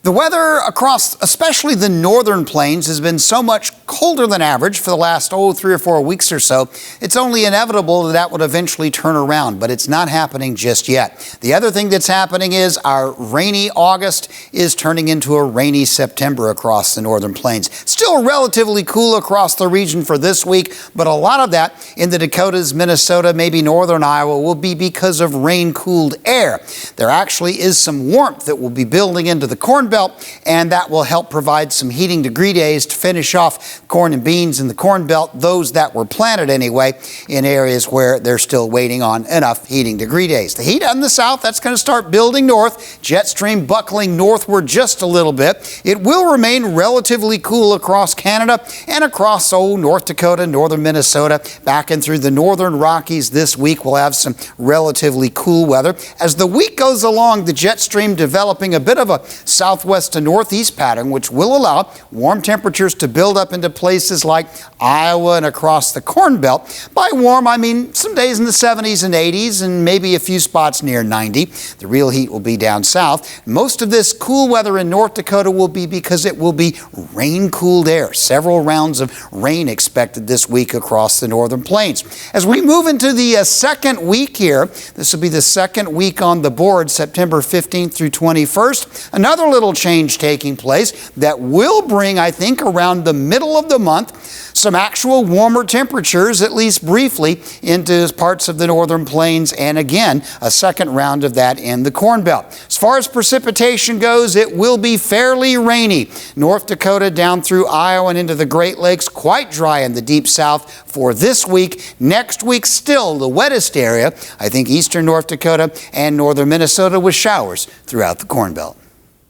The weather across especially the northern plains has been so much colder than average for the last 3 or 4 weeks or so. It's only inevitable that would eventually turn around, but it's not happening just yet. The other thing that's happening is our rainy August is turning into a rainy September across the northern plains. Still relatively cool across the region for this week, but a lot of that in the Dakotas, Minnesota, maybe northern Iowa will be because of rain-cooled air. There actually is some warmth that will be building into the Corn Belt, and that will help provide some heating degree days to finish off corn and beans in the Corn Belt, those that were planted anyway, in areas where they're still waiting on enough heating degree days. The heat out in the south, that's going to start building north, jet stream buckling northward just a little bit. It will remain relatively cool across Canada and across North Dakota, northern Minnesota, back in through the northern Rockies this week. We'll have some relatively cool weather. As the week goes along, the jet stream developing a bit of a southwest to northeast pattern, which will allow warm temperatures to build up into places like Iowa and across the Corn Belt. By warm, I mean some days in the 70s and 80s and maybe a few spots near 90. The real heat will be down south. Most of this cool weather in North Dakota will be because it will be rain-cooled air. Several rounds of rain expected this week across the northern plains. As we move into the second week here, this will be the second week on the board, September 15th through 21st. Another little change taking place that will bring, I think, around the middle of the month, some actual warmer temperatures, at least briefly, into parts of the northern plains, and again, a second round of that in the Corn Belt. As far as precipitation goes, it will be fairly rainy. North Dakota down through Iowa and into the Great Lakes, quite dry in the deep south for this week. Next week, still the wettest area, I think eastern North Dakota and northern Minnesota, with showers throughout the Corn Belt.